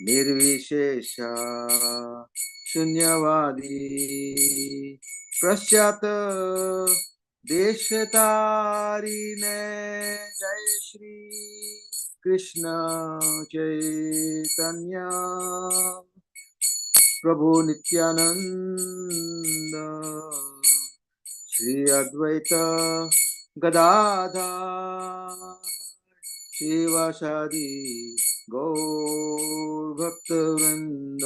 निर्विशेषा शून्यवादी पश्चात देशतारिणे जय श्री कृष्ण चैतन्य प्रभु नित्यानंद श्री अद्वैत गदाधर शिवासादि गौर भक्तवृंद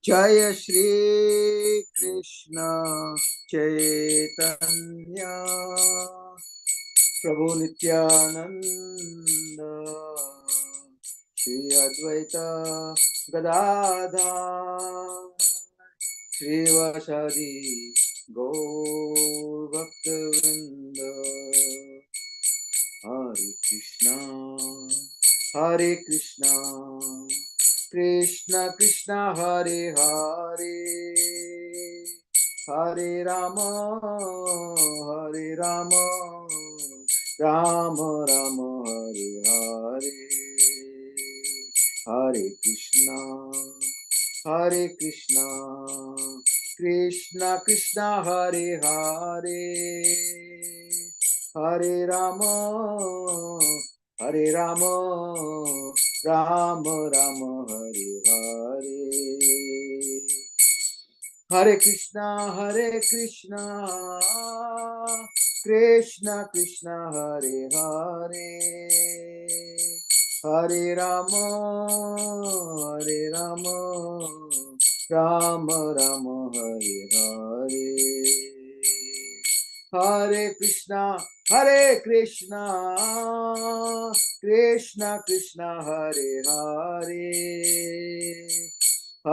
जय श्री कृष्ण चैतन्य प्रभु नित्यानंद श्री अद्वैत गदाधर श्रीवासादि गौर भक्तवृंद हरे कृष्णा कृष्ण कृष्ण हरे हरे हरे राम राम राम हरे हरे हरे कृष्णा कृष्ण कृष्ण हरे हरे हरे राम राम राम हरे हरे हरे कृष्णा कृष्ण कृष्ण हरे हरे हरे राम राम राम हरे हरे हरे कृष्णा कृष्ण कृष्ण हरे हरे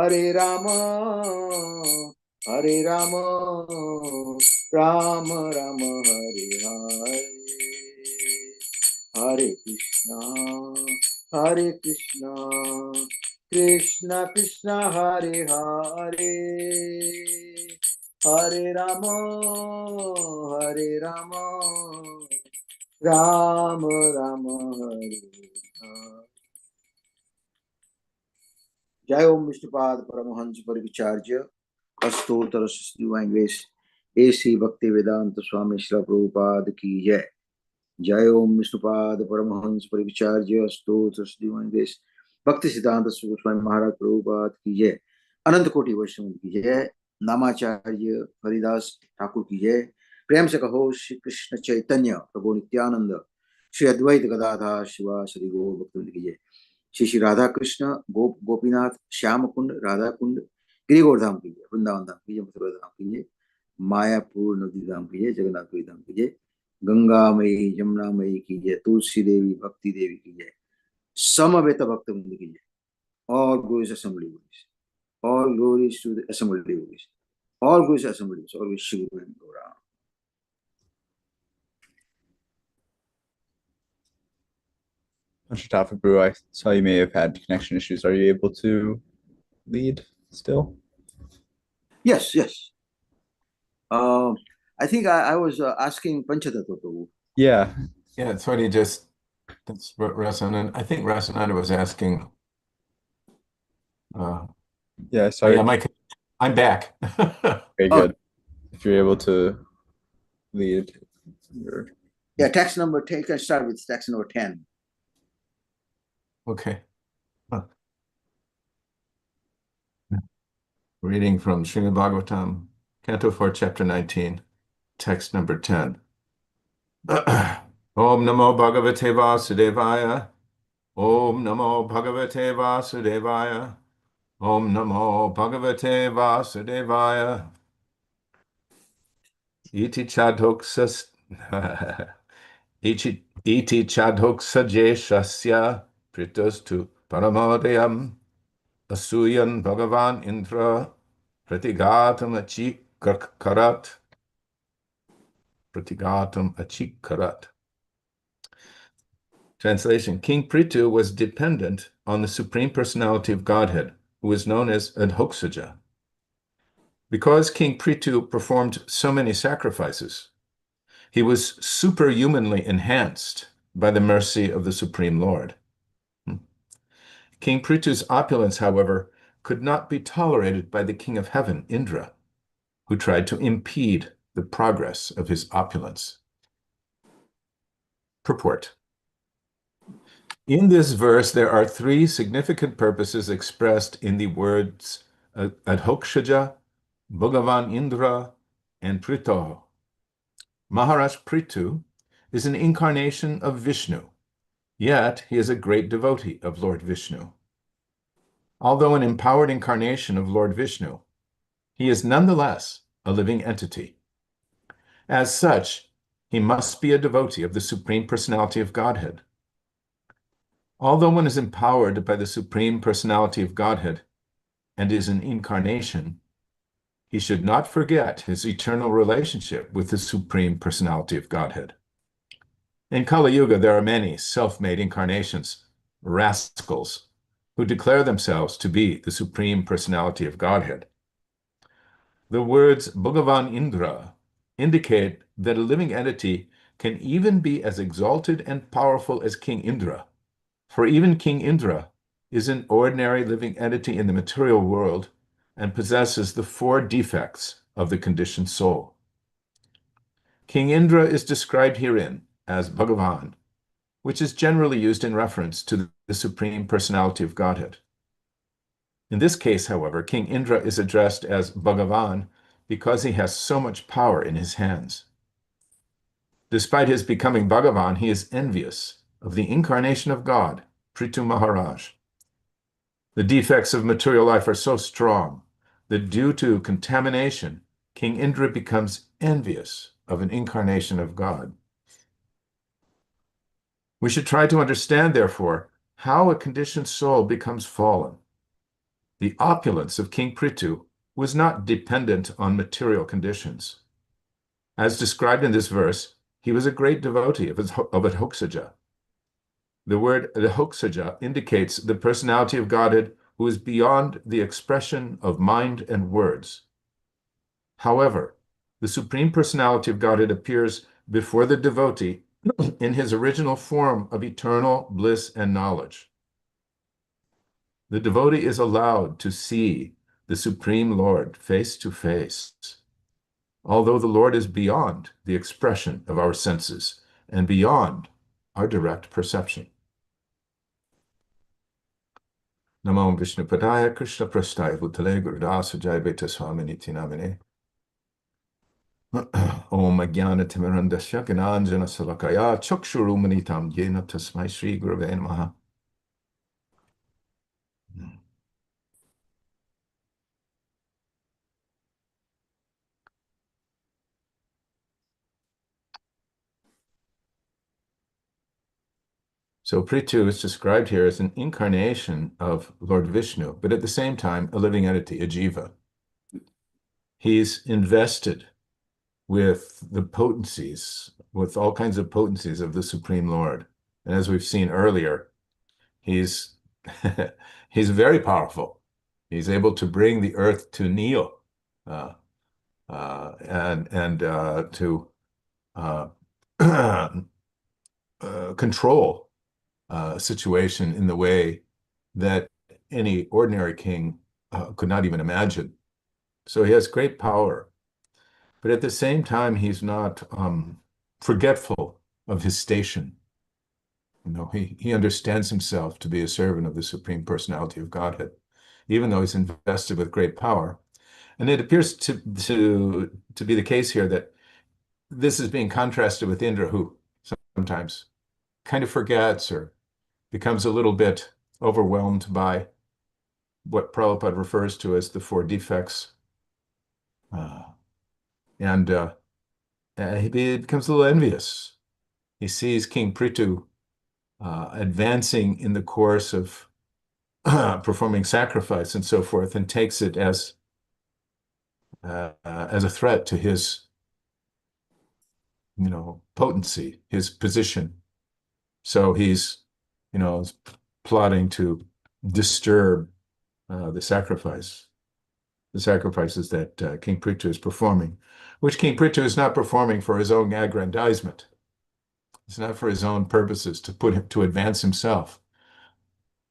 हरे राम राम राम हरे हरे हरे कृष्णा कृष्ण कृष्ण हरे हरे हरे राम राम राम हरे हरे। जय ओम विष्णुपाद परमहंस परिविचार्य अष्टोत्तर divine grace A C Bhaktivedanta Swami Shri Prabhupada की जय। जय ओम विष्णुपाद परमहंस परिविचार्य अष्टोत्तर divine grace Bhaktisiddhanta Swami Maharaj Prabhupada की जय। अनंत कोटि वैष्णव की जय। नामाचार्य हरिदास ठाकुर की जय। प्रेम से कहो श्री कृष्ण चैतन्य प्रभु नित्यानंद श्री अद्वैत गदाधर शिवा श्री गौर भक्तवृंद की जय। श्री राधा कृष्ण गोपीनाथ श्याम कुंड राधा कुंड गिरिगोर धाम की जय। वृंदावन धाम की जय। मथुरा धाम की जय। मायापुर नदी धाम की जय। जगन्नाथपुरी धाम की जय। गंगा मई जमुना मई की जय। तुलसी देवी भक्ति देवी की जय। समवेत भक्तवृंद की जय। All glories assembly glories. All glories to the assembled devotees. All glories assemblies. All glories Shri Guru and Gaura. Mr. Brew, I saw you may have had connection issues. Are you able to lead still? Yes. I think I was asking Panchatattva Prabhu. Yeah. Yeah, that's what that's what Rasananda, I think Rasananda was asking. Yeah, sorry. Yeah, I'm back. Okay, good. If you're able to lead. Yeah, text number 10. You can start with text number 10. Okay. Reading from Srimad Bhagavatam, Canto 4, Chapter 19, text number 10. Om Namo Bhagavate Vasudevaya. Om Namo Bhagavate Vasudevaya. Om Namo Bhagavate Vasudevaya. Iti chadhoksas Iti chadhoksa jeshasya pritostu paramodayam asuyan bhagavan indra pratigatam achikarat. Translation: King Prithu was dependent on the Supreme Personality of Godhead, who is known as Adhoksaja. Because King Prithu performed so many sacrifices, he was superhumanly enhanced by the mercy of the Supreme Lord. King Prithu's opulence, however, could not be tolerated by the king of heaven, Indra, who tried to impede the progress of his opulence. Purport. In this verse, there are three significant purposes expressed in the words Adhokshaja, Bhagavan Indra, and Prithu. Maharaj Prithu is an incarnation of Vishnu, yet he is a great devotee of Lord Vishnu. Although an empowered incarnation of Lord Vishnu, he is nonetheless a living entity. As such, he must be a devotee of the Supreme Personality of Godhead. Although one is empowered by the Supreme Personality of Godhead and is an incarnation, he should not forget his eternal relationship with the Supreme Personality of Godhead. In Kali Yuga, there are many self-made incarnations, rascals, who declare themselves to be the Supreme Personality of Godhead. The words Bhagavan Indra indicate that a living entity can even be as exalted and powerful as King Indra, for even King Indra is an ordinary living entity in the material world and possesses the four defects of the conditioned soul. King Indra is described herein as Bhagavan, which is generally used in reference to the Supreme Personality of Godhead. In this case, however, King Indra is addressed as Bhagavan because he has so much power in his hands. Despite his becoming Bhagavan, he is envious of the incarnation of God, Prithu Maharaj. The defects of material life are so strong that due to contamination, King Indra becomes envious of an incarnation of God. We should try to understand, therefore, how a conditioned soul becomes fallen. The opulence of King Prithu was not dependent on material conditions. As described in this verse, he was a great devotee of Adhokshaja. The word Adhokshaja indicates the personality of Godhead who is beyond the expression of mind and words. However, the Supreme Personality of Godhead appears before the devotee in his original form of eternal bliss and knowledge. The devotee is allowed to see the Supreme Lord face to face, although the Lord is beyond the expression of our senses and beyond our direct perception. Namo Vishnu Padaya Krishna Prasthaya Bhutale Gurudasa Jayādvaita Swami Niti Namine. Om Ajnana Timirandasya Gyananjana Salakaya Chakshurumanitam Yena Tasmai Shri Gurave Namaha. So Prithu is described here as an incarnation of Lord Vishnu, but at the same time, a living entity, a jiva. He's invested with the potencies, with all kinds of potencies of the Supreme Lord. And as we've seen earlier, he's he's very powerful. He's able to bring the earth to kneel and to control a situation in the way that any ordinary king could not even imagine. So he has great power, but at the same time, he's not forgetful of his station. You know, he understands himself to be a servant of the Supreme Personality of Godhead, even though he's invested with great power. And it appears to be the case here that this is being contrasted with Indra, who sometimes kind of forgets or becomes a little bit overwhelmed by what Prabhupada refers to as the four defects. He becomes a little envious. He sees King Prithu advancing in the course of performing sacrifice and so forth, and takes it as a threat to his, potency, his position. So he's, plotting to disturb the sacrifices that King Prithu is performing, which King Prithu is not performing for his own aggrandizement. It's not for his own purposes to advance himself.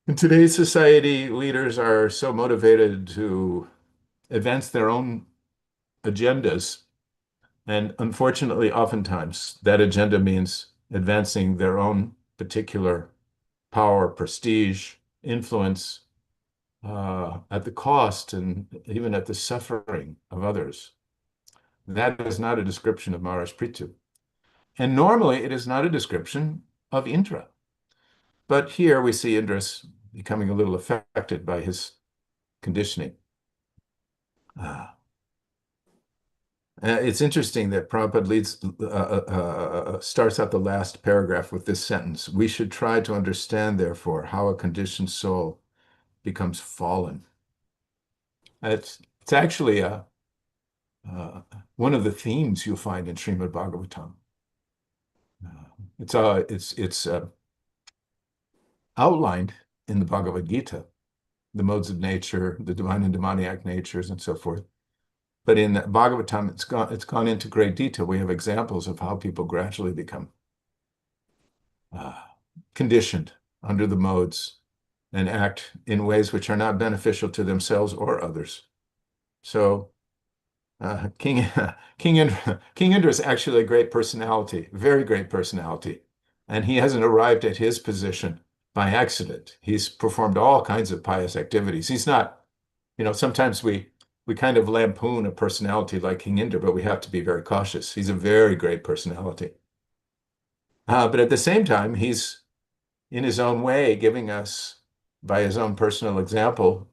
In today's society, leaders are so motivated to advance their own agendas. And unfortunately, oftentimes that agenda means advancing their own particular power, prestige, influence at the cost and even at the suffering of others. That is not a description of Maharaj Prithu. And normally it is not a description of Indra. But here we see Indra's becoming a little affected by his conditioning. It's interesting that Prabhupada starts out the last paragraph with this sentence. We should try to understand, therefore, how a conditioned soul becomes fallen. It's actually one of the themes you'll find in Srimad Bhagavatam. It's outlined in the Bhagavad Gita, the modes of nature, the divine and demoniac natures, and so forth. But in Bhagavatam, it's gone into great detail. We have examples of how people gradually become conditioned under the modes and act in ways which are not beneficial to themselves or others. So King Indra is actually a great personality, very great personality. And he hasn't arrived at his position by accident. He's performed all kinds of pious activities. He's not, sometimes we kind of lampoon a personality like King Indra, but we have to be very cautious. He's a very great personality. But at the same time, he's in his own way giving us, by his own personal example,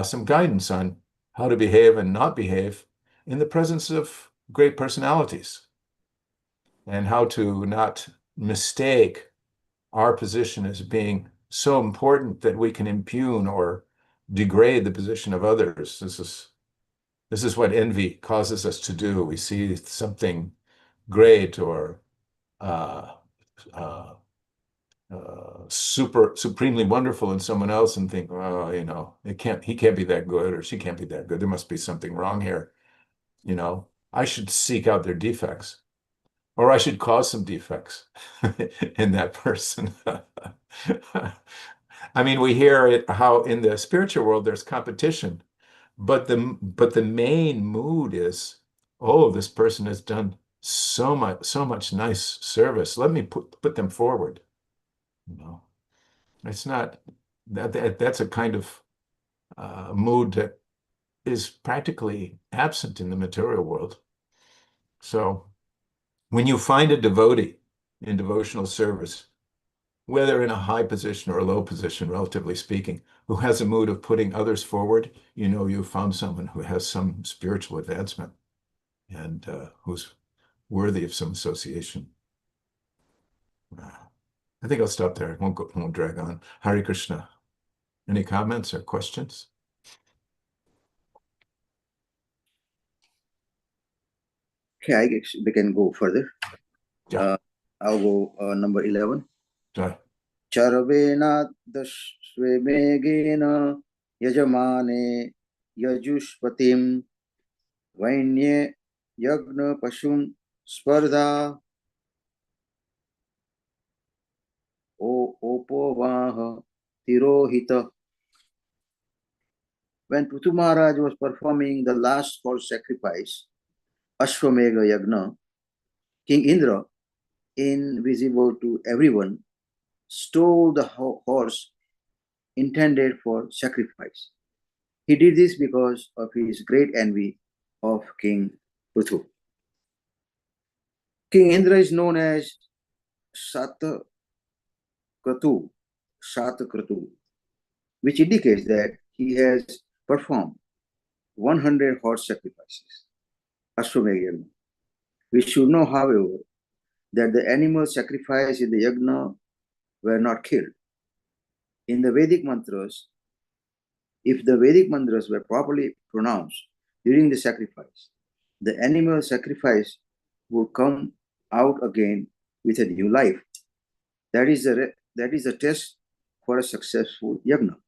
some guidance on how to behave and not behave in the presence of great personalities, and how to not mistake our position as being so important that we can impugn or degrade the position of others. This is what envy causes us to do. We see something great or supremely wonderful in someone else and think, oh, he can't be that good, or she can't be that good. There must be something wrong here. I should seek out their defects, or I should cause some defects in that person. I mean, we hear it how in the spiritual world there's competition, but the main mood is, oh, this person has done so much nice service. Let me put them forward. It's not that's a kind of mood that is practically absent in the material world. So when you find a devotee in devotional service, whether in a high position or a low position, relatively speaking, who has a mood of putting others forward, you've found someone who has some spiritual advancement and who's worthy of some association. I think I'll stop there. I won't drag on. Hare Krishna. Any comments or questions? Okay, I guess we can go further. Yeah. I'll go number 11. Sorry. Charvena dasvemegena yajamane yajushpatim vainye yagna pashum spardha opovaha tirohita. When Prithu Maharaj was performing the last horse sacrifice, Ashwamedha Yagna, King Indra, invisible to everyone, stole the horse intended for sacrifice. He did this because of his great envy of King Prithu. King Indra is known as Satakratu, which indicates that he has performed 100 horse sacrifices. Ashwamedha. We should know, however, that the animals sacrificed in the yagna were not killed. In the Vedic mantras, if the Vedic mantras were properly pronounced during the sacrifice, the animal sacrifice would come out again with a new life. That is a test for a successful yagna.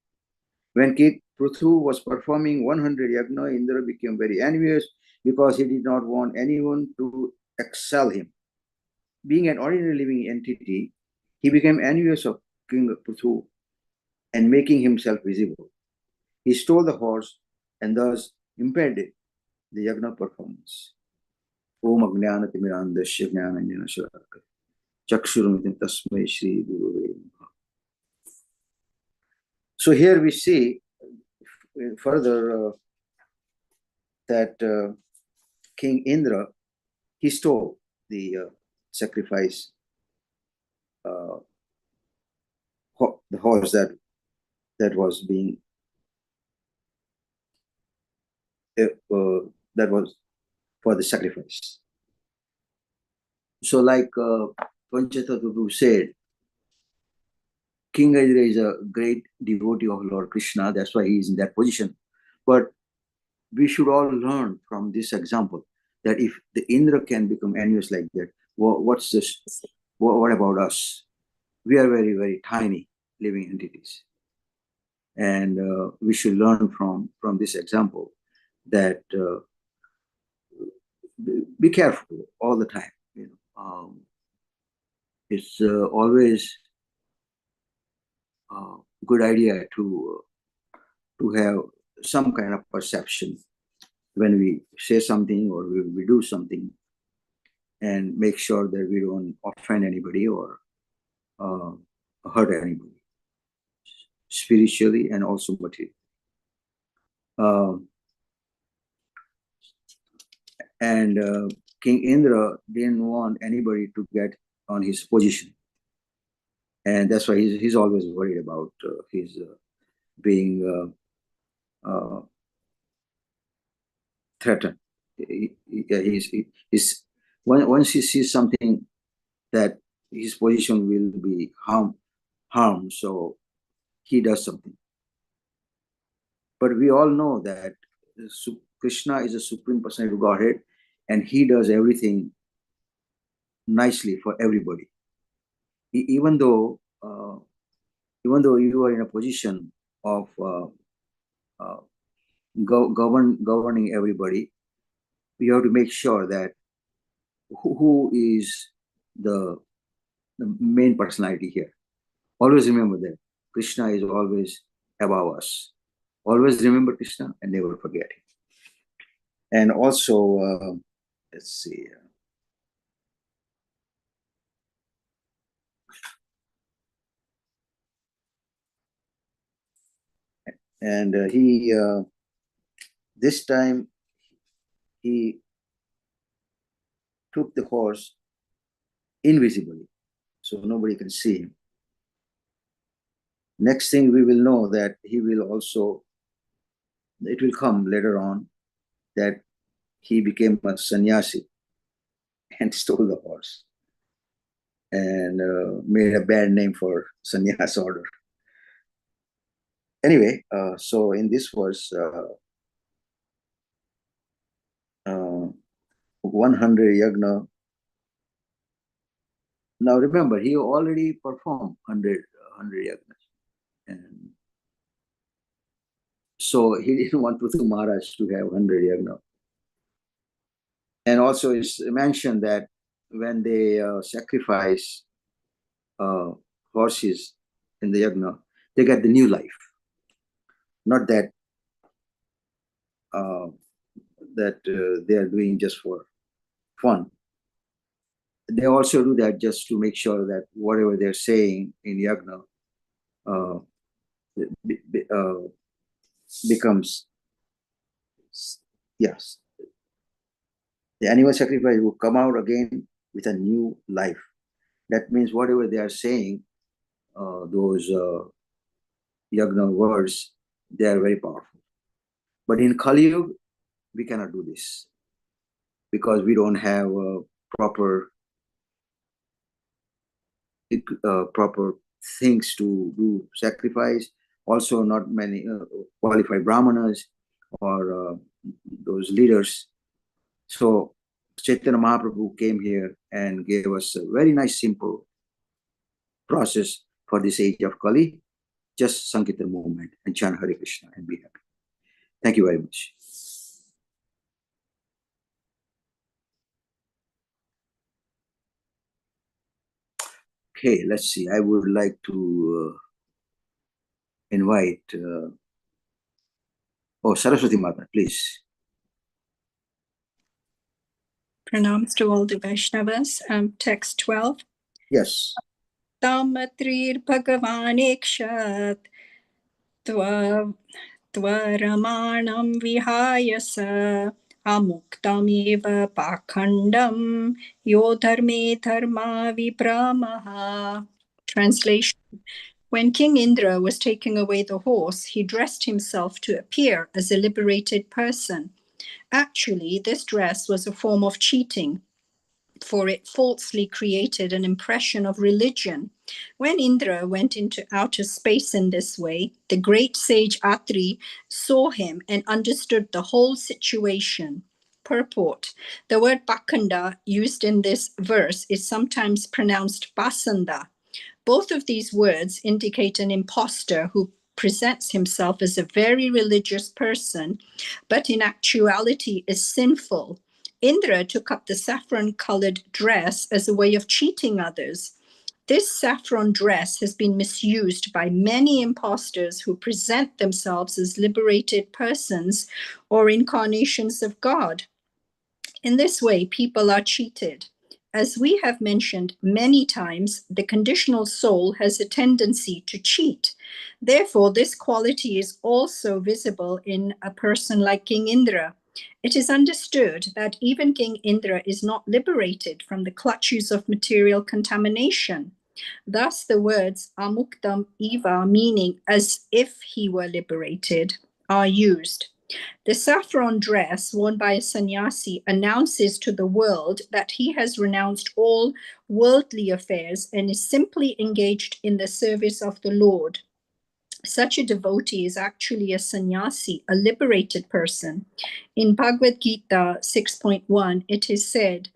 When King Prithu was performing 100 yagna, Indra became very envious because he did not want anyone to excel him. Being an ordinary living entity, he became envious of King Prithu and making himself visible. He stole the horse and thus impeded the yagna performance. Om Agnana Timirandasya Jnananjana Shalakaya Chakshurumritam Tasmai Shri Gurave Namaha. So here we see further that King Indra, he stole the sacrifice, the horse that was being that was for the sacrifice. So, like Panchatattva said, King Indra is a great devotee of Lord Krishna. That's why he is in that position. But we should all learn from this example that if the Indra can become envious like that, what's this? What about us? We are very, very tiny living entities, and we should learn from this example that be careful all the time. It's always a good idea to have some kind of perception when we say something or we do something, and make sure that we don't offend anybody or hurt anybody, spiritually and also materially. And King Indra didn't want anybody to get on his position, and that's why he's always worried about his being threatened. Once he sees something that his position will be harmed, so he does something. But we all know that Krishna is a supreme personality of Godhead, and he does everything nicely for everybody. Even though you are in a position of governing everybody, you have to make sure that who is the main personality here. Always remember that Krishna is always above us. Always remember Krishna and never forget him. And also, let's see. And this time, he took the horse invisibly, so nobody can see him. Next thing we will know that he will also, it will come later on, that he became a sannyasi and stole the horse and made a bad name for sannyas order. Anyway, so in this verse, 100 yagna. Now remember, he already performed 100 yagnas. And so he didn't want Prithu Maharaj to have 100 yagna. And also it's mentioned that when they sacrifice horses in the yagna, they get the new life. Not that they are doing just for fun. They also do that just to make sure that whatever they're saying in yagna becomes, yes, the animal sacrifice will come out again with a new life. That means whatever they are saying, those yagna words, they are very powerful. But in Kali Yuga, we cannot do this because we don't have proper things to do sacrifice. Also, not many qualified brahmanas or those leaders. So Chaitanya Mahaprabhu came here and gave us a very nice, simple process for this age of Kali. Just Sankirtan movement and chant Hare Krishna and be happy. Thank you very much. Okay, let's see. I would like to invite, Saraswati Mata, please. Pranams to all the Vaishnavas. Text 12. Yes. Tamatrir Bhagavanekshat Tvaramanam Vihayasa Amuktam eva Pakhandam Yodharme Dharma Vipramaha. Translation. When King Indra was taking away the horse, he dressed himself to appear as a liberated person. Actually, this dress was a form of cheating, for it falsely created an impression of religion. When Indra went into outer space in this way, the great sage Atri saw him and understood the whole situation. Purport. The word Pakhanda used in this verse is sometimes pronounced Pasanda. Both of these words indicate an impostor who presents himself as a very religious person, but in actuality is sinful. Indra took up the saffron-colored dress as a way of cheating others. This saffron dress has been misused by many impostors who present themselves as liberated persons or incarnations of God. In this way, people are cheated. As we have mentioned many times, the conditional soul has a tendency to cheat. Therefore, this quality is also visible in a person like King Indra. It is understood that even King Indra is not liberated from the clutches of material contamination. Thus, the words amuktam eva, meaning as if he were liberated, are used. The saffron dress worn by a sannyasi announces to the world that he has renounced all worldly affairs and is simply engaged in the service of the Lord. Such a devotee is actually a sannyasi, a liberated person. In Bhagavad Gita 6.1, it is said,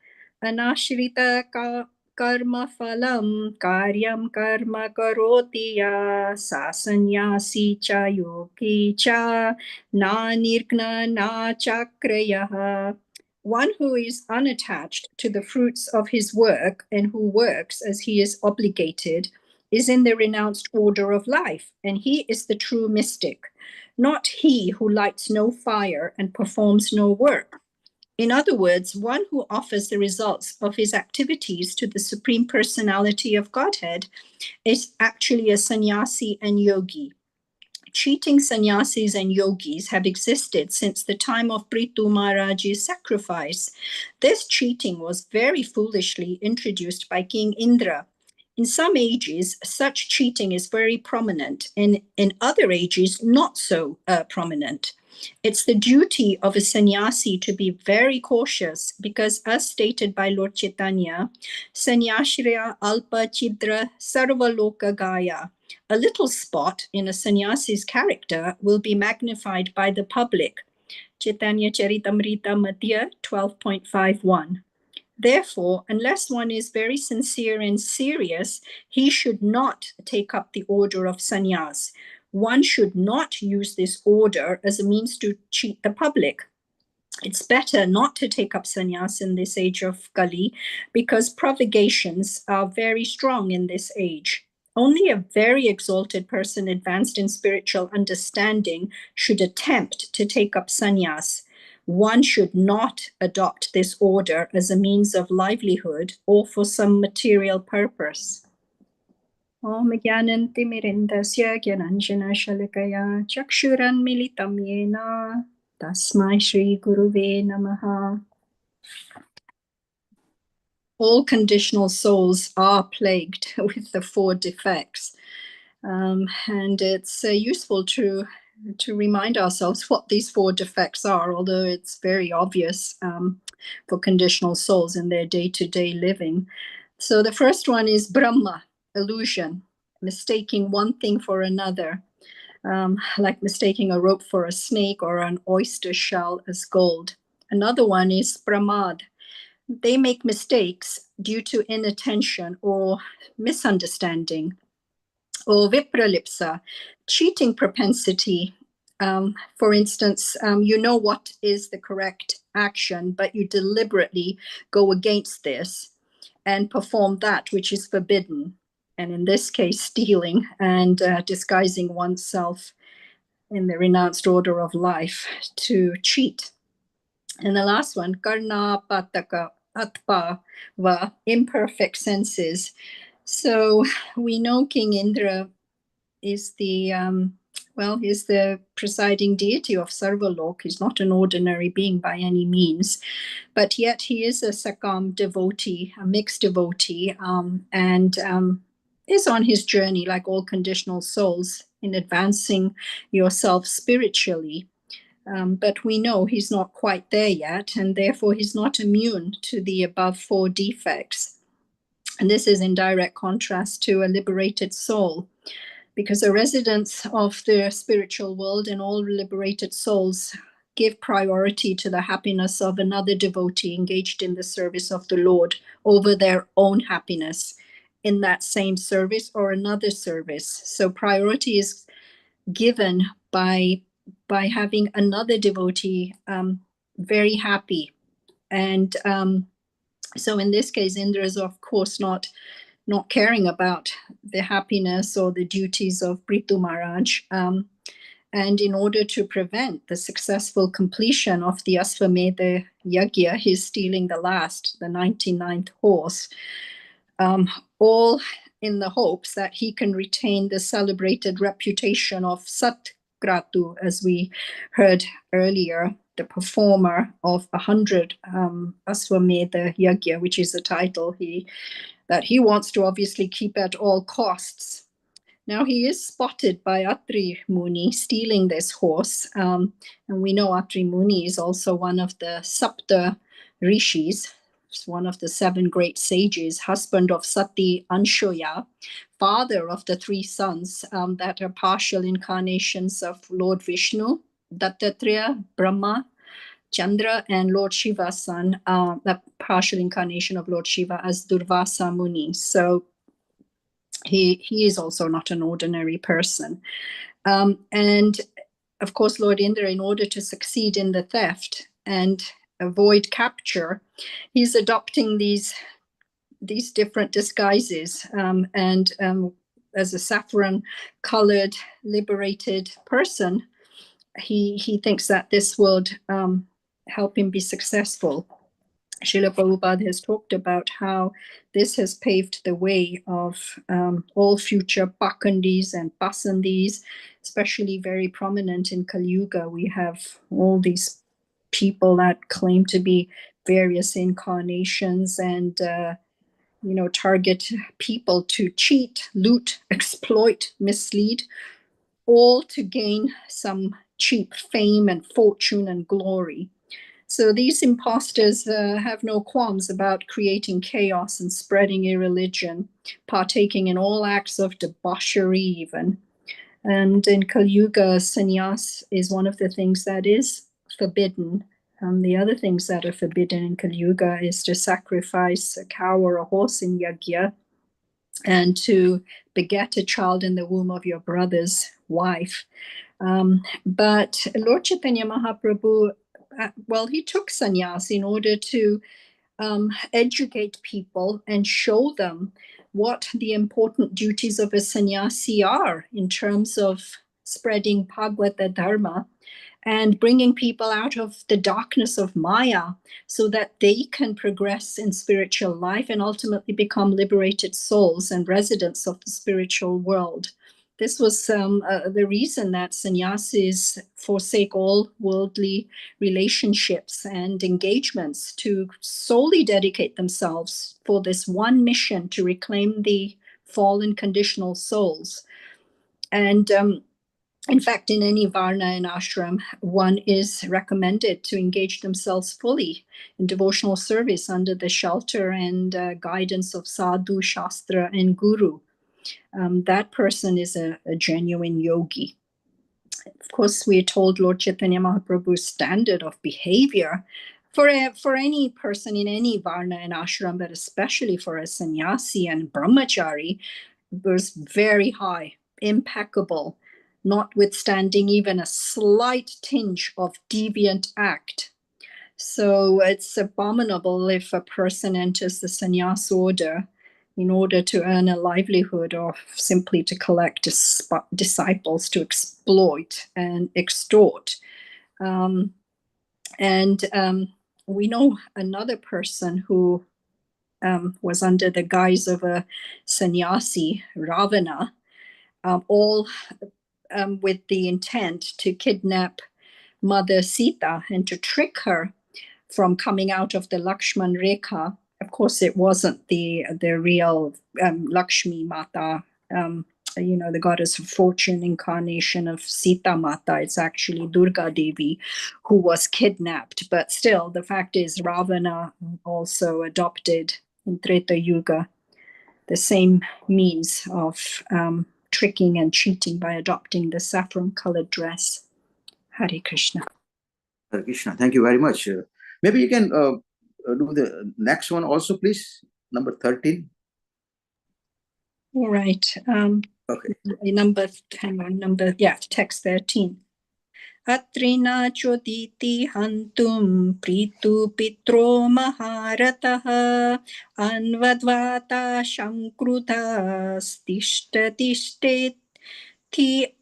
Anashrita karma phalam karyam karma karoti ya sa sannyasi cha yogi cha na nirgna na chakrayah. One who is unattached to the fruits of his work and who works as he is obligated is in the renounced order of life, and he is the true mystic, not he who lights no fire and performs no work. In other words, one who offers the results of his activities to the Supreme Personality of Godhead is actually a sannyasi and yogi. Cheating sannyasis and yogis have existed since the time of Prithu Maharaj's sacrifice. This cheating was very foolishly introduced by King Indra. In some ages, such cheating is very prominent, and in other ages, not so prominent. It's the duty of a sannyasi to be very cautious because, as stated by Lord Chaitanya, sannyashriya alpa chidra sarvaloka gaya. A little spot in a sannyasi's character will be magnified by the public. Chaitanya Charitamrita Madhya 12.51. Therefore, unless one is very sincere and serious, he should not take up the order of sannyas. One should not use this order as a means to cheat the public. It's better not to take up sannyas in this age of Kali because provocations are very strong in this age. Only a very exalted person advanced in spiritual understanding should attempt to take up sannyas. One should not adopt this order as a means of livelihood or for some material purpose. Om Gyananti Mirindasya Gyananjana Shalakaya Chakshuran Militam Yena Tasmai Shri Guruve Namaha. All conditional souls are plagued with the 4 defects. And it's useful to remind ourselves what these 4 defects are, although it's very obvious for conditional souls in their day-to-day living. So the first one is Brahma, illusion, mistaking one thing for another, like mistaking a rope for a snake or an oyster shell as gold. Another one is Pramad. They make mistakes due to inattention or misunderstanding. Or Vipralipsa, cheating propensity. For instance, you know what is the correct action, but you deliberately go against this and perform that which is forbidden. and in this case, stealing and disguising oneself in the renounced order of life to cheat. And the last one, karna pataka atpa va, imperfect senses. So we know King Indra is the he's the presiding deity of Sarvalok. He's not an ordinary being by any means, but yet he is a Sakam devotee, a mixed devotee, and is on his journey, like all conditional souls, in advancing yourself spiritually. But we know he's not quite there yet, and therefore he's not immune to the above 4 defects. And this is in direct contrast to a liberated soul, because the residents of the spiritual world and all liberated souls give priority to the happiness of another devotee engaged in the service of the Lord over their own happiness in that same service or another service. So priority is given by having another devotee very happy. And so in this case, Indra is of course not caring about the happiness or the duties of Prithu Maharaj. And in order to prevent the successful completion of the Asvamedha Yajna, he's stealing the 99th horse, all in the hopes that he can retain the celebrated reputation of Satkratu, as we heard earlier, the performer of 100 Asvamedha Yajna, which is the title that he wants to obviously keep at all costs. Now he is spotted by Atri Muni stealing this horse, and we know Atri Muni is also one of the Sapta Rishis, one of the 7 great sages, husband of Sati Anshoya, father of the 3 sons that are partial incarnations of Lord Vishnu, Dattatreya, Brahma, Chandra, and Lord Shiva's son, the partial incarnation of Lord Shiva as Durvasa Muni. So he is also not an ordinary person. And of course, Lord Indra, in order to succeed in the theft and avoid capture, he's adopting these different disguises. And as a saffron-colored liberated person, he thinks that this would help him be successful. Srila Prabhupada has talked about how this has paved the way of all future Pakandis and Pasandis, especially very prominent in Kali Yuga. We have all these people that claim to be various incarnations and target people to cheat, loot, exploit, mislead, all to gain some cheap fame and fortune and glory. So these imposters have no qualms about creating chaos and spreading irreligion, partaking in all acts of debauchery even. And in Kali Yuga, sannyas is one of the things that is forbidden. The other things that are forbidden in Kali Yuga is to sacrifice a cow or a horse in yajna, and to beget a child in the womb of your brother's wife. But Lord Chaitanya Mahaprabhu, he took sannyas in order to educate people and show them what the important duties of a sannyasi are in terms of spreading Bhagavata Dharma and bringing people out of the darkness of Maya so that they can progress in spiritual life and ultimately become liberated souls and residents of the spiritual world. This was the reason that sannyasis forsake all worldly relationships and engagements to solely dedicate themselves for this one mission to reclaim the fallen conditional souls. And in fact, in any varna and ashram, one is recommended to engage themselves fully in devotional service under the shelter and guidance of sadhu, shastra, and guru. That person is a genuine yogi. Of course, we are told Lord Chaitanya Mahaprabhu's standard of behavior for any person in any varna and ashram, but especially for a sannyasi and brahmachari, was very high, impeccable, notwithstanding even a slight tinge of deviant act. So it's abominable if a person enters the sannyas order in order to earn a livelihood, or simply to collect disciples to exploit and extort. We know another person who was under the guise of a sannyasi, Ravana, all with the intent to kidnap Mother Sita and to trick her from coming out of the Lakshman Rekha. Of course, it wasn't the real Lakshmi Mata, the goddess of fortune, incarnation of Sita Mata. It's actually Durga Devi who was kidnapped. But still, the fact is, Ravana also adopted in Treta Yuga the same means of tricking and cheating by adopting the saffron-colored dress. Hare Krishna. Hare Krishna. Thank you very much. Maybe you can do the next one also, please. Number 13. All right. Okay. Text 13. Atrina choditi hantum pritu pitro maharataha anvadvata shankruta stishta tishtet ti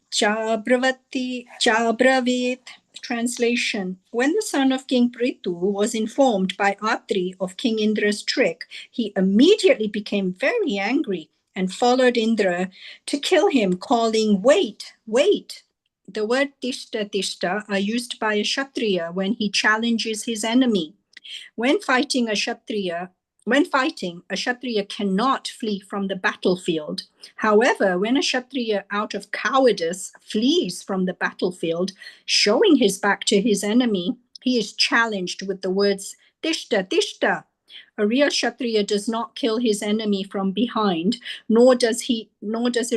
chabravit. Translation. When the son of King Prithu was informed by Atri of King Indra's trick, he immediately became very angry and followed Indra to kill him, calling, "Wait, wait." The word tishta tishta are used by a Kshatriya when he challenges his enemy. When fighting, a Kshatriya cannot flee from the battlefield. However, when a Kshatriya out of cowardice flees from the battlefield, showing his back to his enemy, he is challenged with the words tishta tishta. A real Kshatriya does not kill his enemy from behind, nor does a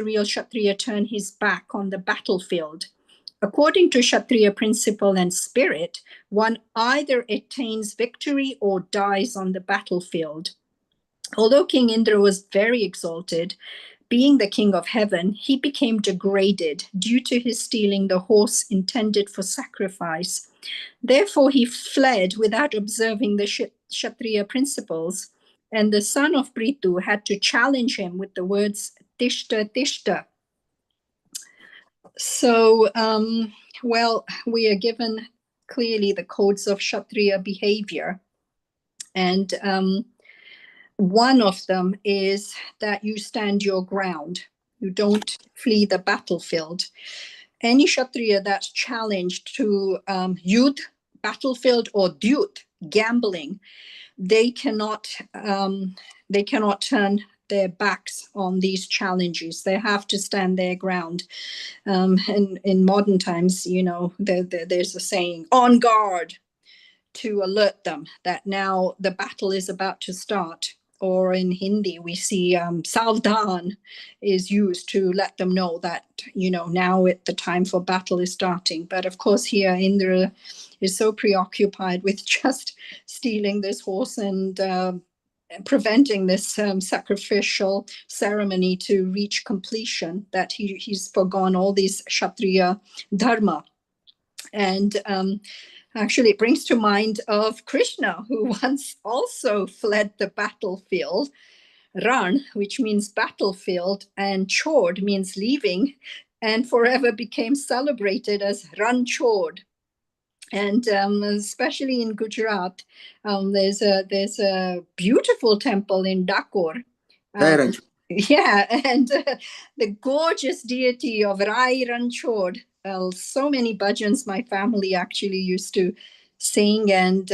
real Kshatriya turn his back on the battlefield. According to Kshatriya principle and spirit, one either attains victory or dies on the battlefield. Although King Indra was very exalted, being the king of heaven, he became degraded due to his stealing the horse intended for sacrifice. Therefore, he fled without observing the Kshatriya principles, and the son of Prithu had to challenge him with the words tishta tishta. So, we are given clearly the codes of Kshatriya behavior. And one of them is that you stand your ground. You don't flee the battlefield. Any Kshatriya that's challenged to yudh, battlefield, or dyut, gambling, they cannot turn their backs on these challenges. They have to stand their ground. And in modern times, there's a saying, "On guard," to alert them that now the battle is about to start. Or in Hindi, we see "Savdhan" is used to let them know that, now the time for battle is starting. But of course, here Indra is so preoccupied with just stealing this horse and preventing this sacrificial ceremony to reach completion that he's forgone all these Kshatriya dharma. And actually, it brings to mind of Krishna, who once also fled the battlefield. Ran, which means battlefield, and chod means leaving, and forever became celebrated as Ranchod. And especially in Gujarat, there's a beautiful temple in Dakor. And the gorgeous deity of Rai Ranchod. So many bhajans my family actually used to sing, and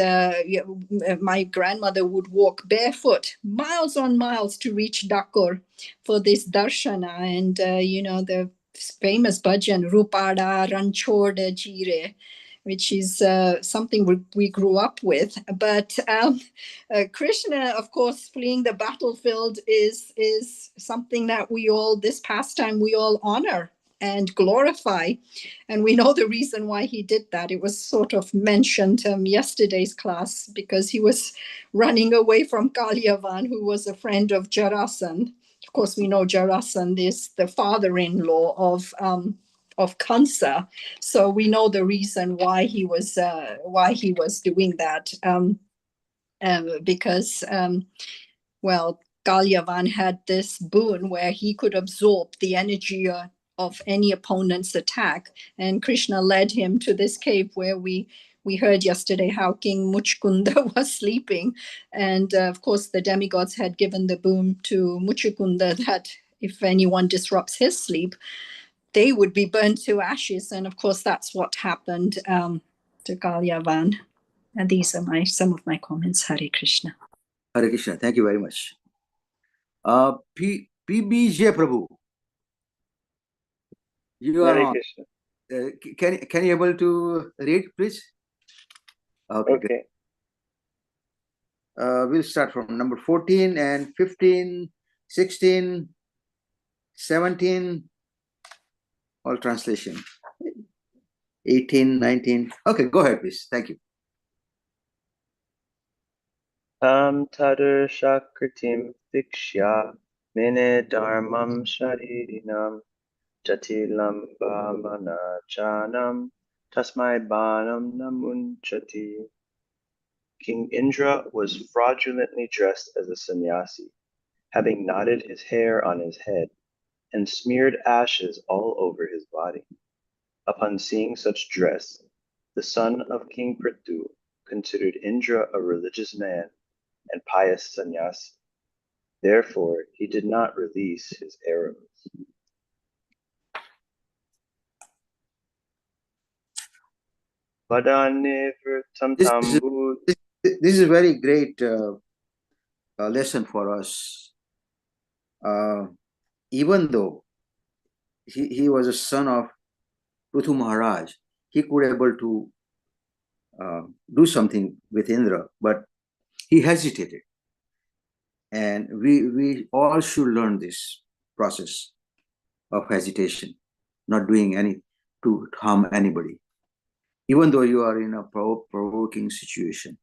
my grandmother would walk barefoot miles on miles to reach Dakor for this darshana. And the famous bhajan Rupada Ranchod Jire, which is something we grew up with. But Krishna, of course, fleeing the battlefield is something that this pastime we all honor and glorify. And we know the reason why he did that. It was sort of mentioned yesterday's class, because he was running away from Kalyavan, who was a friend of Jarasandh. Of course, we know Jarasandh is the father-in-law of Kansa, so we know the reason why he was doing that, because Kalyavan had this boon where he could absorb the energy of any opponent's attack. And Krishna led him to this cave where we heard yesterday how King Muchkunda was sleeping. And of course, the demigods had given the boon to Muchkunda that if anyone disrupts his sleep, they would be burned to ashes. And of course, that's what happened to Kalyavan. And these are some of my comments. Hare Krishna. Hare Krishna. Thank you very much. PBJ Prabhu, you are Hare on. Krishna. Can you able to read, please? Okay. Great. We'll start from number 14 and 15, 16, 17, all translation. 18, 19. Okay, go ahead, please. Thank you. Tam tadur shakritim vikshya mene dharmam sharirinam jatilam bhamana chanam tasmai banam namunchati. King Indra was fraudulently dressed as a sannyasi, having knotted his hair on his head and smeared ashes all over his body. Upon seeing such dress, the son of King Prithu considered Indra a religious man and pious sannyasi. Therefore, he did not release his arrows. This is a very great lesson for us. Even though he was a son of Prithu Maharaj, he could able to do something with Indra, but he hesitated. And we all should learn this process of hesitation, not doing any to harm anybody, even though you are in a provoking situation.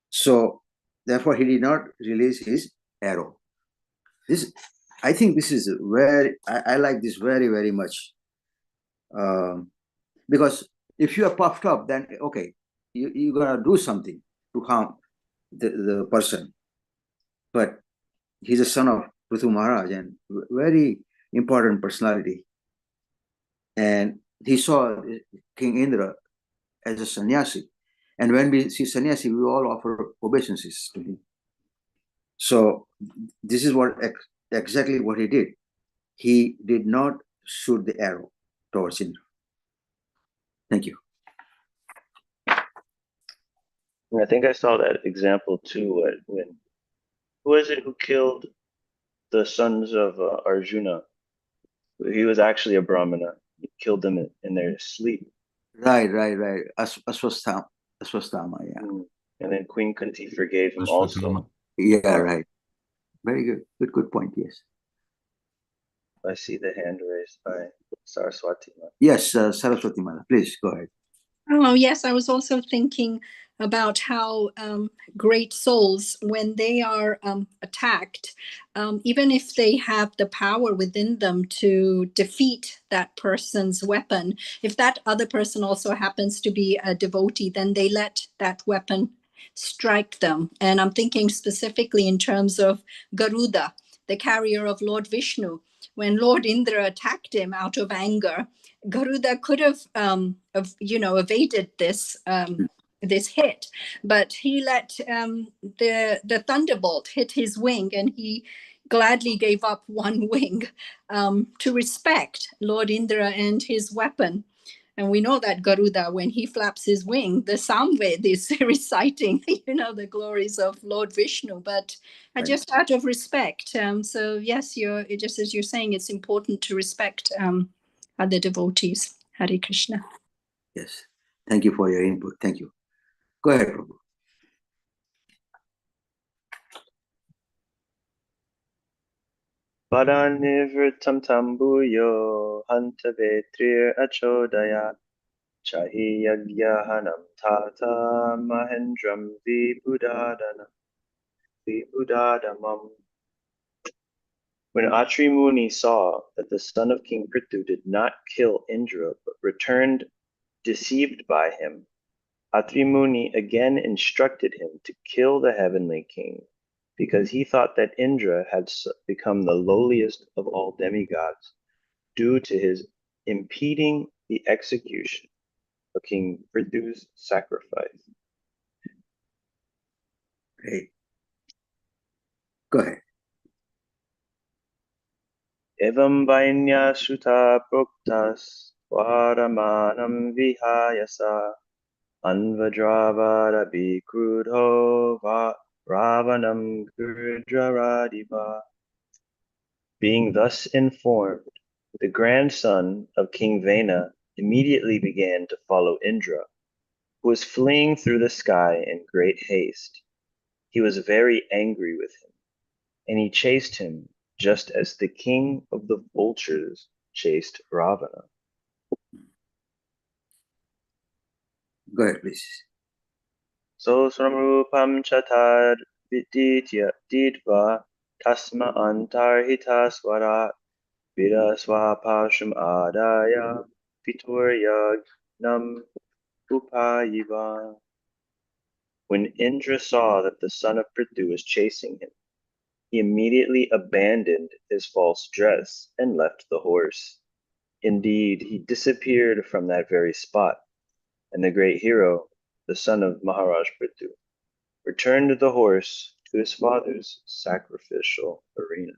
So therefore he did not release his arrow. I think this is I like this very, very much. Because if you are puffed up, then okay, you're gonna do something to harm the person. But he's a son of Prithu Maharaj and very important personality. And he saw King Indra as a sannyasi. And when we see sannyasi, we all offer obeisances to him. So this is exactly what he did. He did not shoot the arrow towards Indra. Thank you. I think I saw that example too when who is it who killed the sons of Arjuna? He was actually a Brahmana. He killed them in their sleep. Right. Aswasthama, yeah. And then Queen Kunti forgave him also. Yeah, right. Very good. Good point, yes. I see the hand raised by Saraswati. Yes, Saraswati Mala, please go ahead. Oh, yes, I was also thinking about how great souls, when they are attacked, even if they have the power within them to defeat that person's weapon, if that other person also happens to be a devotee, then they let that weapon strike them. And I'm thinking specifically in terms of Garuda, the carrier of Lord Vishnu. When Lord Indra attacked him out of anger, Garuda could have, evaded this hit, but he let the thunderbolt hit his wing, and he gladly gave up one wing to respect Lord Indra and his weapon. And we know that Garuda, when he flaps his wing, the Samved is reciting, the glories of Lord Vishnu, but just out of respect. So yes, just as you're saying, it's important to respect other devotees. Hare Krishna. Yes. Thank you for your input. Thank you. Go ahead, Prabhu. Padanivritam tambuyo hanta vetrir achodaya chahi yagyahanam tata mahendram vibudadamam. When Atri Muni saw that the son of King Prithu did not kill Indra but returned deceived by him, Atri Muni again instructed him to kill the heavenly king, because he thought that Indra had become the lowliest of all demigods due to his impeding the execution of King Prithu's sacrifice. Great. Go ahead. Evam vainya shuta proktas varamanam vihayasa anvajravara bikrudho ravanam gurjaradiva. Being thus informed, the grandson of King Vena immediately began to follow Indra, who was fleeing through the sky in great haste. He was very angry with him, and he chased him just as the king of the vultures chased Ravana. Go ahead, please. So sramrupam chatar viditva tasma antarhita swarat vidaswapasham adaya vituryagnam upayiva. When Indra saw that the son of Prithu was chasing him, he immediately abandoned his false dress and left the horse. Indeed, he disappeared from that very spot, and the great hero, the son of Maharaj Prithu, returned the horse to his father's sacrificial arena.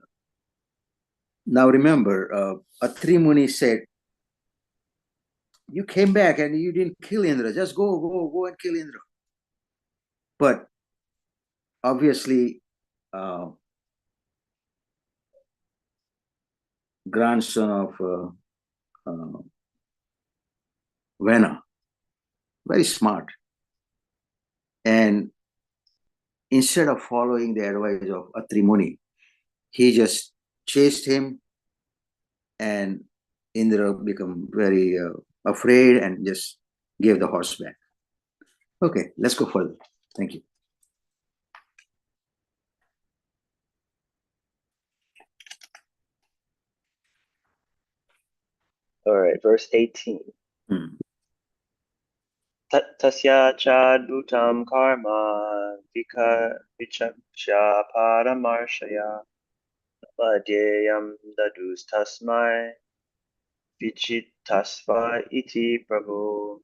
Now remember, Atri Muni said, you came back and you didn't kill Indra. Just go and kill Indra. But obviously, grandson of Vena, very smart. And instead of following the advice of Atri Muni, he just chased him, and Indra became very afraid and just gave the horse back. Okay, let's go further. Thank you. All right, verse 18. Tasya chadbutam karma vichaksha paramarshaya vadeyam dadus tasmai vichitasva iti prabhu.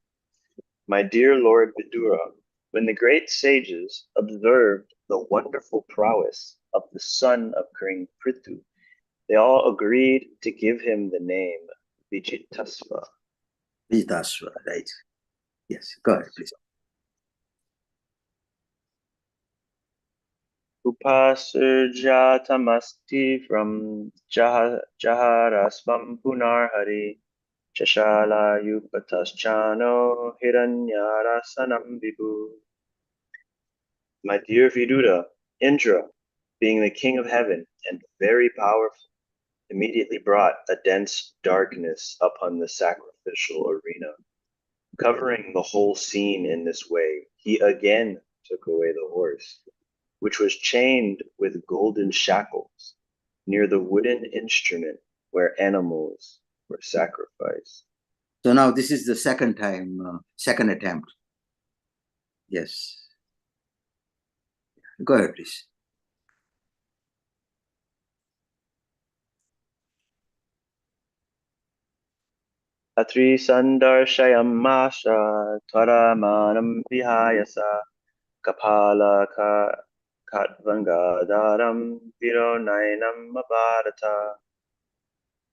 My dear Lord Vidura, when the great sages observed the wonderful prowess of the son of King Prithu, they all agreed to give him the name Vichitasva. Vichitasva, right. Yes, go ahead, please. Upasurjatamasti from Jaharasvam Punarhari Chashala Yupataschano Hiranyarasanam Vibhu. My dear Vidura, Indra, being the king of heaven and very powerful, immediately brought a dense darkness upon the sacrificial arena. Covering the whole scene in this way, he again took away the horse, which was chained with golden shackles near the wooden instrument where animals were sacrificed. So now this is the second time, second attempt. Yes. Go ahead, please. Atri sandarshayam masha twaramanam vihayasa kapala katvangadaram vironainam abharata.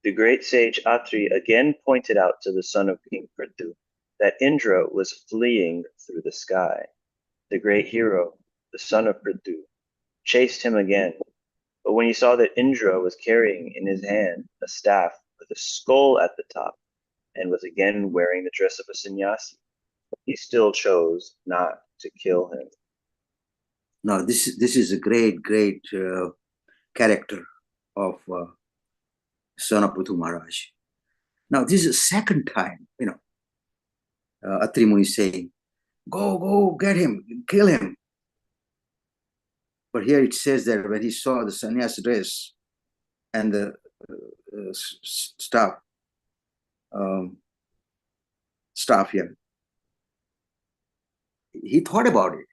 The great sage Atri again pointed out to the son of King Prithu that Indra was fleeing through the sky. The great hero, the son of Prithu, chased him again, but when he saw that Indra was carrying in his hand a staff with a skull at the top and was again wearing the dress of a sannyasi, he still chose not to kill him. Now this is a great character of son of Prithu Maharaj. Now this is the second time, Atri Muni is saying, go get him, kill him. But here it says that when he saw the sannyas dress and the staff here, he thought about it,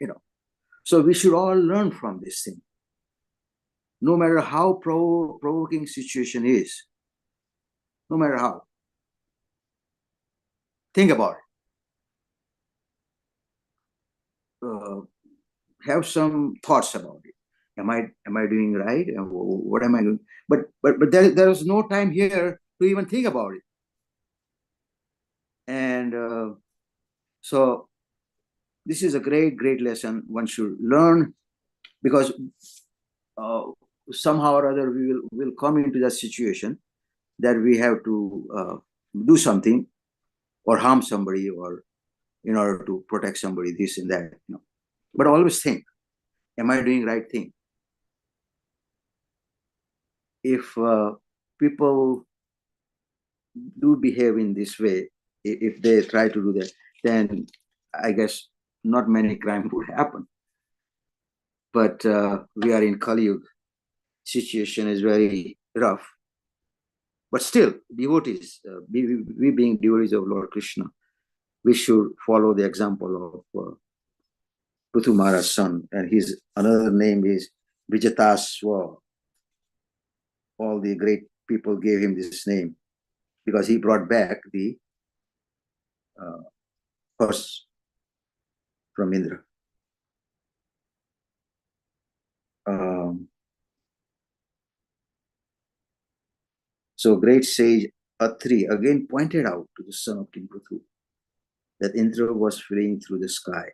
So we should all learn from this thing. no matter how provoking situation is, no matter how, think about it. Have some thoughts about it. Am I doing right? And what am I doing? But there is no time here to even think about it. And so this is a great lesson one should learn, because somehow or other we will come into that situation that we have to do something or harm somebody, or in order to protect somebody, this and that. But always think, am I doing right thing? If people do behave in this way, if they try to do that, then I guess not many crimes would happen. But we are in Kali Yuga. Situation is very rough. But still, devotees, we being devotees of Lord Krishna, we should follow the example of Prithu Maharaj's son, and his another name is Vijataswa. All the great people gave him this name because he brought back the horse from Indra. So great sage Atri again pointed out to the son of King Prithu that Indra was fleeing through the sky.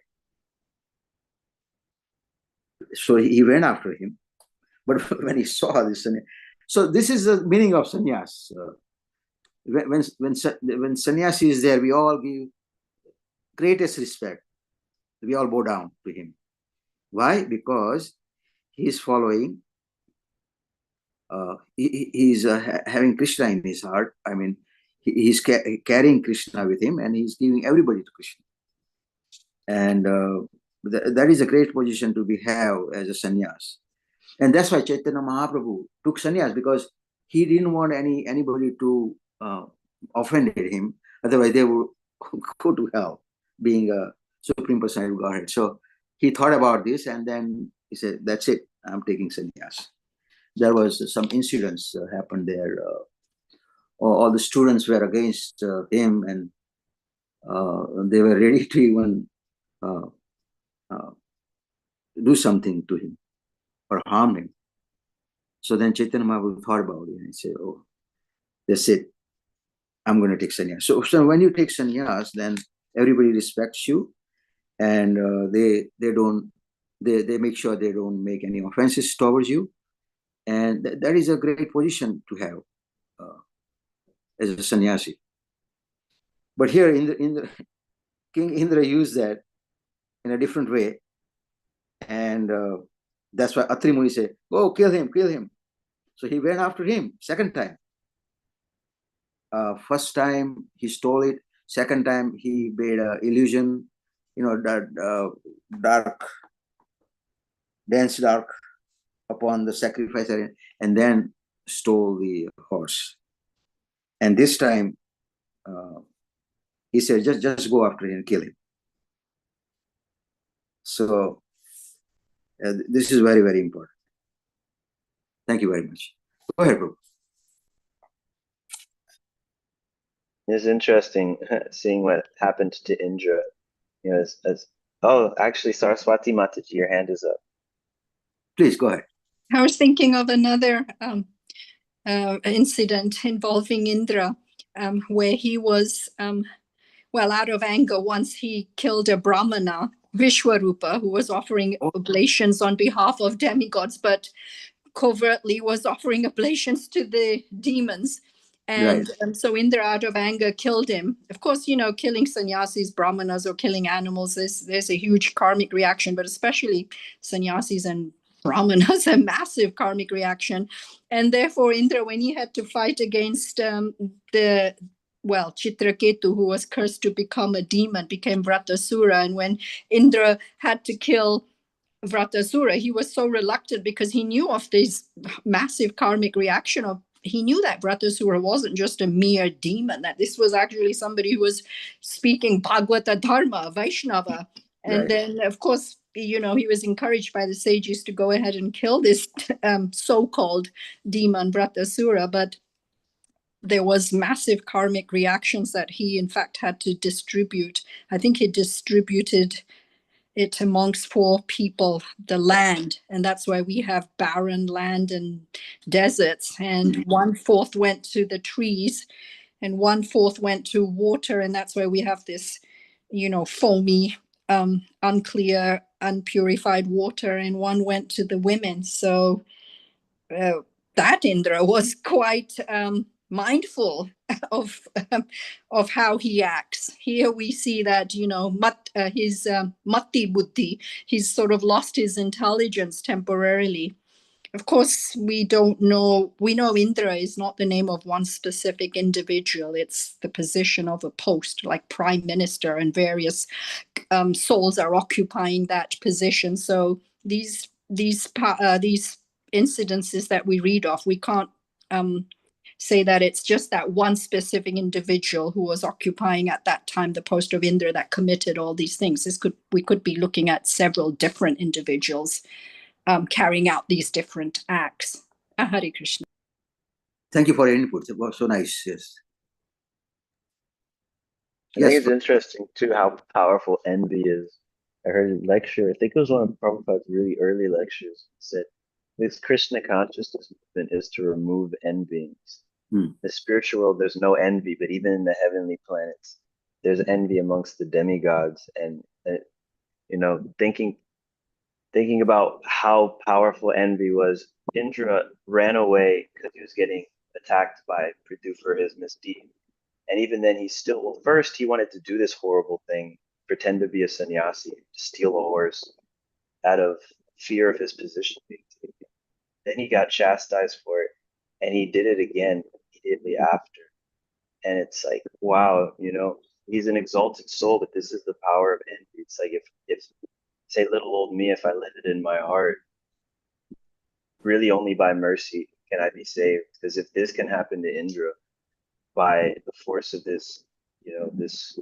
So he went after him, but when he saw this, so this is the meaning of sannyas. When sannyasi is there, we all give greatest respect. We all bow down to him. Why? Because he is following. He's having Krishna in his heart. I mean, he's carrying Krishna with him, and he's giving everybody to Krishna. And that is a great position to have as a sannyas. And that's why Chaitanya Mahaprabhu took sannyas, because he didn't want anybody to offend him. Otherwise, they would go to hell, being a Supreme Personality of Godhead. So he thought about this, and then he said, that's it, I'm taking sannyas. There was some incidents happened there. All the students were against him, and they were ready to even do something to him or harm him. So then Chaitanya Mahaprabhu thought about it, and he said, oh, that's it, I'm going to take sannyas. So when you take sannyas, then everybody respects you, and they make sure they don't make any offenses towards you. And that is a great position to have as a sannyasi. But here, King Indra used that in a different way, and that's why Atri Muni said, "Oh, kill him, kill him." So he went after him second time. First time he stole it. Second time he made an illusion, that dense dark upon the sacrifice area, and then stole the horse. And this time he said, just go after him and kill him. So this is very, very important. Thank you very much. Go ahead, Prabhu. It's interesting seeing what happened to Indra. Actually, Saraswati Mataji, your hand is up. Please go ahead. I was thinking of another incident involving Indra, where he was, out of anger. Once he killed a Brahmana, Vishwarupa, who was offering oblations on behalf of demigods, but covertly was offering oblations to the demons. And Right. So Indra, out of anger, killed him. Of course, killing sannyasis, brahmanas, or killing animals, there's a huge karmic reaction, but especially sannyasis and brahmanas, a massive karmic reaction. And therefore, Indra, when he had to fight against Chitraketu, who was cursed to become a demon, became Vratasura. And when Indra had to kill Vratasura, he was so reluctant because he knew of this massive karmic reaction he knew that Vratasura wasn't just a mere demon, that this was actually somebody who was speaking Bhagavata Dharma, Vaishnava. And then, of course, he was encouraged by the sages to go ahead and kill this so-called demon Vratasura, but there was massive karmic reactions that he in fact had to distribute. I think he distributed it amongst poor people, the land, and that's why we have barren land and deserts, and 1/4 went to the trees and 1/4 went to water, and that's why we have this foamy, unclear, unpurified water, and one went to the women. So that Indra was quite mindful of how he acts. Here we see that his matti buddhi, he's sort of lost his intelligence temporarily. Of course, we don't know. We know Indra is not the name of one specific individual. It's the position of a post, like prime minister, and various souls are occupying that position. So these incidences that we read of, we can't say that it's just that one specific individual who was occupying at that time the post of Indra that committed all these things. We could be looking at several different individuals carrying out these different acts. Hare Krishna. Thank you for your input. It was so nice. Yes. I think it's interesting too how powerful envy is. I heard a lecture, I think it was one of Prabhupada's really early lectures, said this Krishna consciousness movement is to remove envyings. The spiritual world, there's no envy, but even in the heavenly planets, there's envy amongst the demigods. And thinking about how powerful envy was, Indra ran away because he was getting attacked by Prithu for his misdeed. And even then, first he wanted to do this horrible thing, pretend to be a sannyasi, steal a horse out of fear of his position being taken. Then he got chastised for it, and he did it again immediately after. And it's like, wow, he's an exalted soul, but this is the power of envy. It's like if say little old me, if I let it in my heart, really only by mercy can I be saved. Because if this can happen to Indra by the force of this, this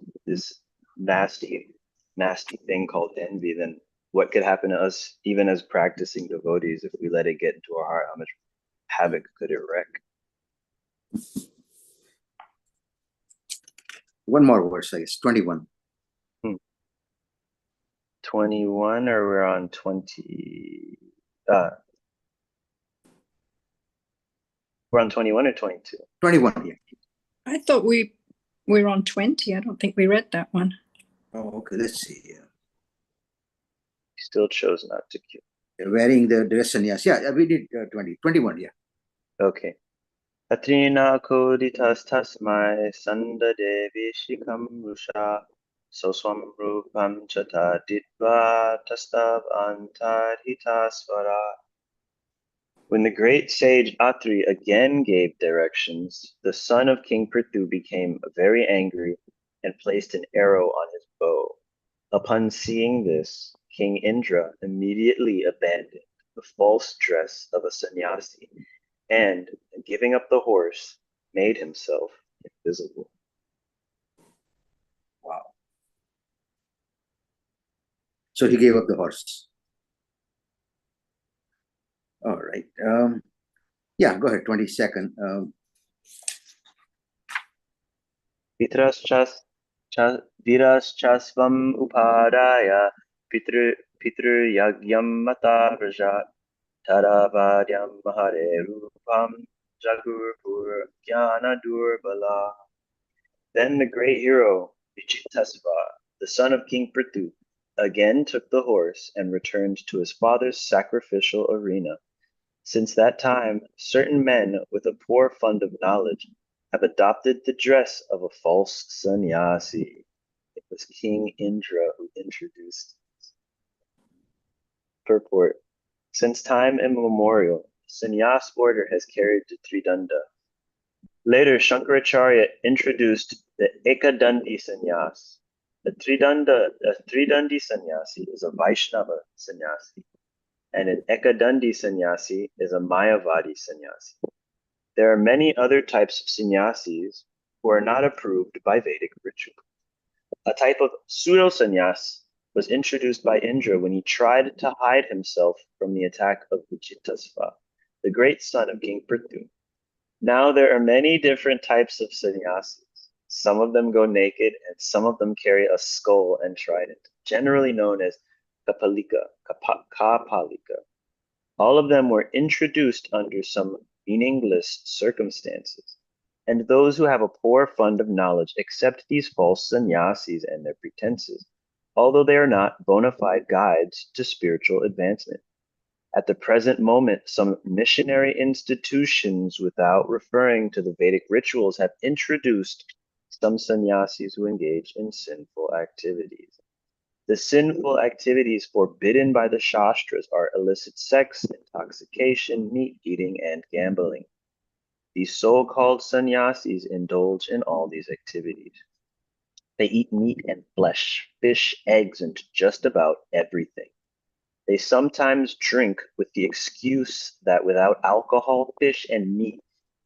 nasty thing called envy, then what could happen to us, even as practicing devotees, if we let it get into our heart? How much havoc could it wreak? One more verse, I guess, 21. 21, or we're on 20? We're on 21 or 22? 21, yeah. I thought we were on 20. I don't think we read that one. Oh, okay. Let's see here. He still chose not to kill. Wearing the dress sannyas. Yeah, we did 20. 21, yeah. Okay. Atrina koditas tasmai sandade vishikam rusha soswam rupam chata ditva tastav antarhitasvara. When the great sage Atri again gave directions, the son of King Prithu became very angry and placed an arrow on his bow. Upon seeing this, King Indra immediately abandoned the false dress of a sannyasi and, giving up the horse, made himself invisible. Wow. So he gave up the horse. All right. Yeah, go ahead. 22nd. Viraschasvam upadaya pitru yagyam mata vrajat taravadyam mahare rupam jagurpur jnana durbala. Then the great hero Vichitasva, the son of King Prithu, again took the horse and returned to his father's sacrificial arena. Since that time, certain men with a poor fund of knowledge have adopted the dress of a false sannyasi. It was King Indra who introduced this. Purport. Since time immemorial, the sannyas order has carried the Tridanda. Later, Shankaracharya introduced the Ekadandi sannyas. A Tridandi sannyasi is a Vaishnava sannyasi, and an Ekadandi sannyasi is a Mayavadi sannyasi. There are many other types of sannyasis who are not approved by Vedic ritual. A type of pseudo sannyas was introduced by Indra when he tried to hide himself from the attack of Uchitasva, the great son of King Prithu. Now there are many different types of sannyasis. Some of them go naked, and some of them carry a skull and trident, generally known as kapalika. All of them were introduced under some meaningless circumstances, and those who have a poor fund of knowledge accept these false sannyasis and their pretenses, although they are not bona fide guides to spiritual advancement. At the present moment, some missionary institutions, without referring to the Vedic rituals, have introduced some sannyasis who engage in sinful activities. The sinful activities forbidden by the Shastras are illicit sex, intoxication, meat eating, and gambling. These so-called sannyasis indulge in all these activities. They eat meat and flesh, fish, eggs, and just about everything. They sometimes drink with the excuse that without alcohol, fish, and meat,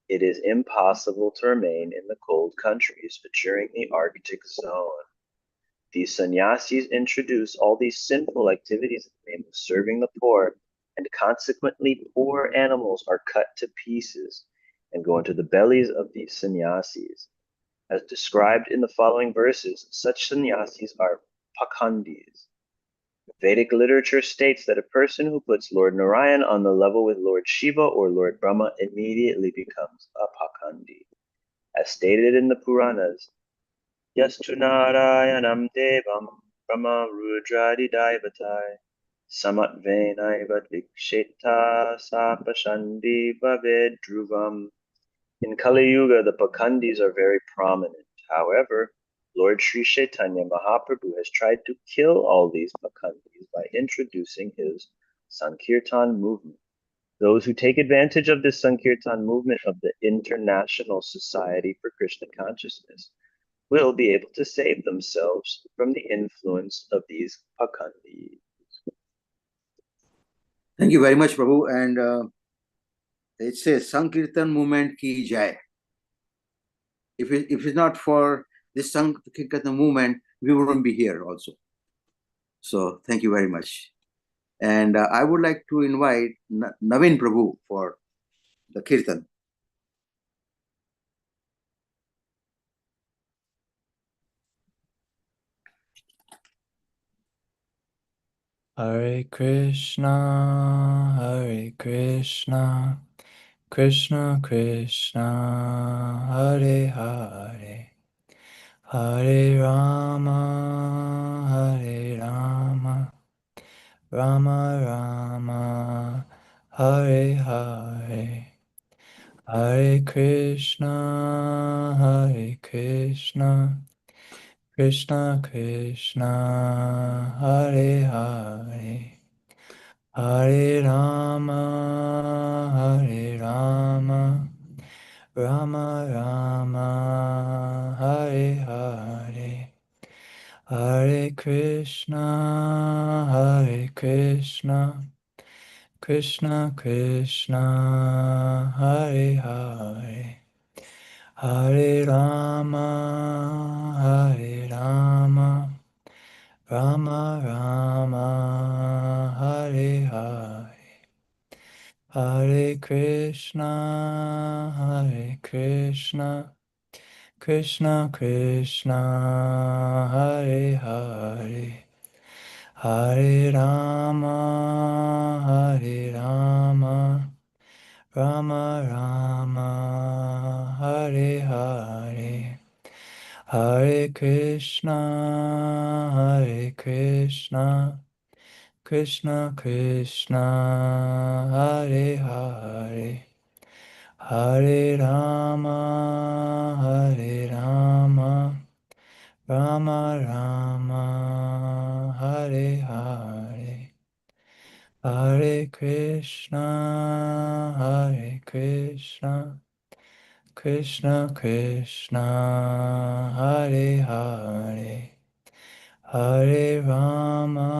it is impossible to remain in the cold countries during the Arctic zone. These sannyasis introduce all these sinful activities in the name of serving the poor, and consequently poor animals are cut to pieces and go into the bellies of these sannyasis. As described in the following verses, such sannyasis are pakhandis. Vedic literature states that a person who puts Lord Narayan on the level with Lord Shiva or Lord Brahma immediately becomes a pakhandi. As stated in the Puranas, Yastu Narayanam Devam Brahma Rudradi Daivatai Samatvenaiva Diksheta Sapashandi Bhaved Dhruvam. In Kali Yuga, the Pakhandis are very prominent. However, Lord Sri Chaitanya Mahaprabhu has tried to kill all these Pakhandis by introducing his Sankirtan movement. Those who take advantage of this Sankirtan movement of the International Society for Krishna Consciousness will be able to save themselves from the influence of these Pakhandis. Thank you very much, Prabhu. And it says Sankirtan movement ki jai. If it's not for this Sankirtan movement, we wouldn't be here also. So thank you very much. And I would like to invite Navin Prabhu for the Kirtan. Hare Krishna, Krishna Krishna, Hare Hare, Hare Rama, Rama Rama, Hare Hare, Hare Krishna, Krishna Krishna, Hare Hare, Hare Rama, Rama Rama, Hare Hare, Hare Krishna, Krishna Krishna, Hare Hare, Hare Rama, Rama Rama, Hare Hare, Hare Krishna, Krishna Krishna, Hare Hare, Hare Rama, Rama Rama, Hare Hare, Hare Krishna, Krishna Krishna, Hare Hare, Hare Rama, Rama Rama, Hare Hare, Hare Krishna, Krishna Krishna, Hare Hare, Hare Rama,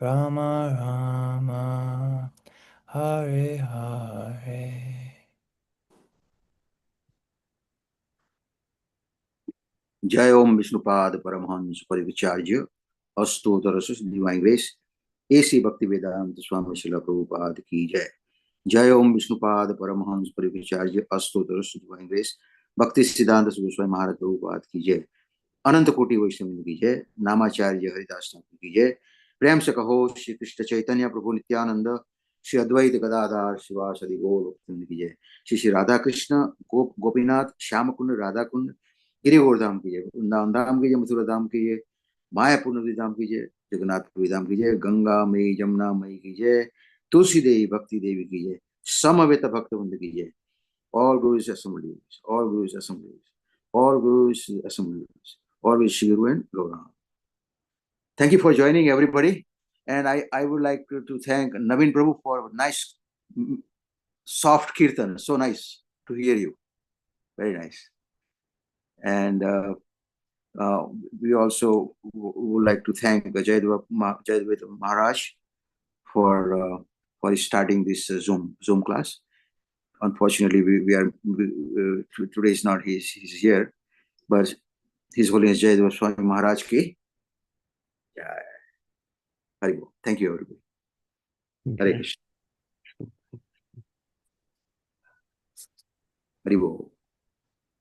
Rama Rama, Hare Hare. Jai Om Vishnupad Paramahansa Parivicarya Astotarasya Divine Grace A.C. Bhaktivedanta Swami Srila Prabhupada Ki Jai. Jai Om Vishnupad Paramahansa Parivicarya Astotarasya Divine Grace Bhakti Siddhanta Swami Maharaj Prabhupada Ki Jai. अनंत कोटि वैष्णव की जय. नामाचार्य हरिदास ठाकुर की जय. प्रेम से कहो श्री कृष्ण चैतन्य प्रभु नित्यानंद श्री अद्वैत गदाधर शिवासदि गौर भक्तवृंद की जय. श्री श्री राधा कृष्ण गोपीनाथ श्याम कुंड राधा कुंड गिरिगोर धाम की जय. वृंदावन धाम की जय. मथुरा धाम की जय. मायापुर नदी धाम की जय. जगन्नाथपुरी धाम की जय. गंगा मई जमुना मई की जय. तुलसी देवी भक्ति देवी की जय. समवेत भक्तवृंद की जय. All gurus assemblies, all gurus assemblies, all gurus assemblies, all with Shri Guru and Gauranga. Thank you for joining, everybody. And I would like to thank Naveen Prabhu for a nice, soft kirtan. So nice to hear you. Very nice. And we also would like to thank Jayādvaita Maharaj for starting this Zoom class. Unfortunately, today is not he's here, but His Holiness Jayādvaita Swami Maharaj ki. Haribo. Thank you, everybody. Hare Krishna. Haribo.